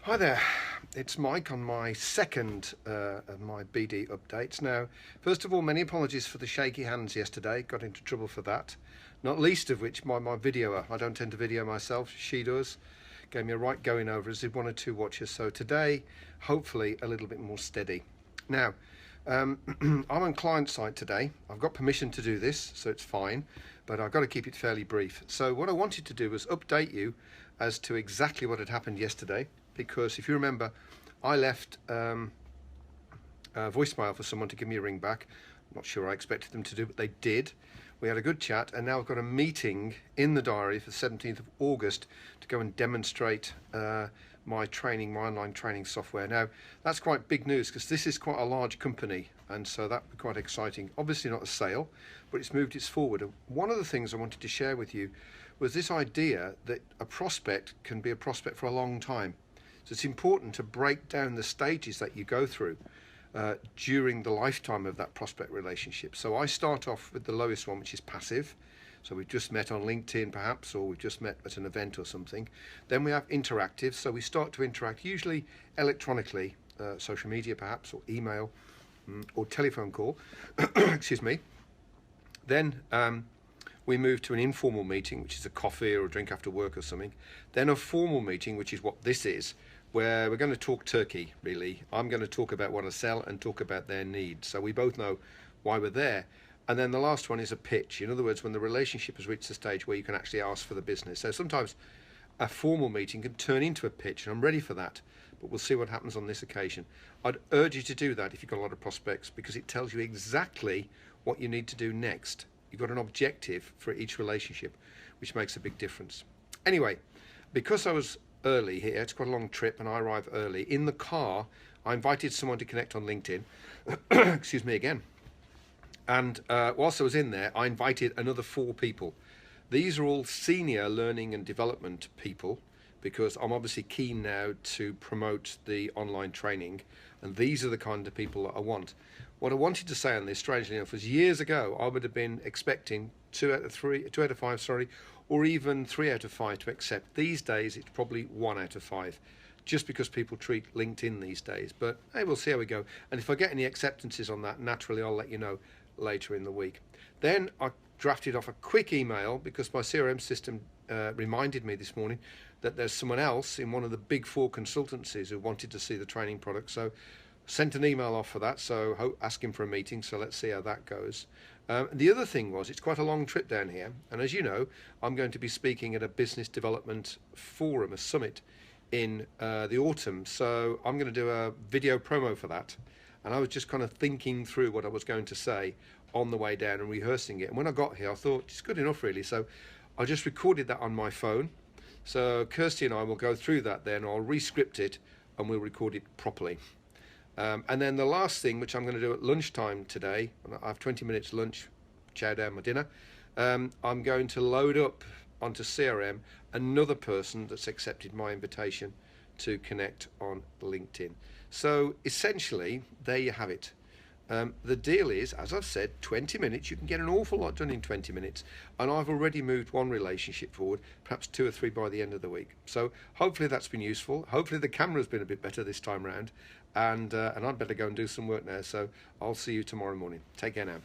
Hi there, it's Mike on my second of my BD updates. Now, first of all, many apologies for the shaky hands yesterday, got into trouble for that. Not least of which my videoer, I don't tend to video myself, she does. Gave me a right going over as did one or two watchers. So today, hopefully a little bit more steady. Now, I'm on client side today. I've got permission to do this, so it's fine, but I've got to keep it fairly brief. So what I wanted to do was update you as to exactly what had happened yesterday, because if you remember, I left a voicemail for someone to give me a ring back. I'm not sure I expected them to do, but they did. We had a good chat, and now I've got a meeting in the diary for the 17th of August to go and demonstrate my training, my online training software. Now, that's quite big news because this is quite a large company, and so that would be quite exciting. Obviously not a sale, but it's moved its forward. And one of the things I wanted to share with you was this idea that a prospect can be a prospect for a long time. So it's important to break down the stages that you go through during the lifetime of that prospect relationship. So I start off with the lowest one, which is passive. So we've just met on LinkedIn perhaps, or we've just met at an event or something. Then we have interactive. So we start to interact usually electronically, social media perhaps, or email, or telephone call. Excuse me. Then we move to an informal meeting, which is a coffee or a drink after work or something. Then a formal meeting, which is what this is, where we're going to talk turkey, really. I'm going to talk about what I sell and talk about their needs. So we both know why we're there. And then the last one is a pitch. In other words, when the relationship has reached the stage where you can actually ask for the business. So sometimes a formal meeting can turn into a pitch, and I'm ready for that. But we'll see what happens on this occasion. I'd urge you to do that if you've got a lot of prospects, because it tells you exactly what you need to do next. You've got an objective for each relationship, which makes a big difference. Anyway, because I was early here, it's quite a long trip and I arrived early. In the car, I invited someone to connect on LinkedIn. Excuse me again. And whilst I was in there, I invited another 4 people. These are all senior learning and development people, because I'm obviously keen now to promote the online training, and these are the kind of people that I want. What I wanted to say on this, strangely enough, was years ago I would have been expecting 2 out of 5, sorry, or even 3 out of 5 to accept. These days it's probably 1 out of 5, just because people treat LinkedIn these days. But hey, we'll see how we go. And if I get any acceptances on that, naturally I'll let you know later in the week. Then I drafted off a quick email because my CRM system reminded me this morning that there's someone else in one of the big 4 consultancies who wanted to see the training product. So sent an email off for that, so asking for a meeting, so let's see how that goes. The other thing was, it's quite a long trip down here, and as you know, I'm going to be speaking at a business development forum, a summit, in the autumn, so I'm going to do a video promo for that. And I was just kind of thinking through what I was going to say on the way down and rehearsing it. And when I got here, I thought, it's good enough, really. So I just recorded that on my phone. So Kirsty and I will go through that then. I'll re-script it and we'll record it properly. And then the last thing, which I'm going to do at lunchtime today, I have 20 minutes lunch, chow down my dinner, I'm going to load up onto CRM another person that's accepted my invitation to connect on LinkedIn. So essentially, there you have it. The deal is, as I've said, 20 minutes. You can get an awful lot done in 20 minutes. And I've already moved 1 relationship forward, perhaps 2 or 3 by the end of the week. So hopefully that's been useful. Hopefully the camera's been a bit better this time round. And I'd better go and do some work now. So I'll see you tomorrow morning. Take care now.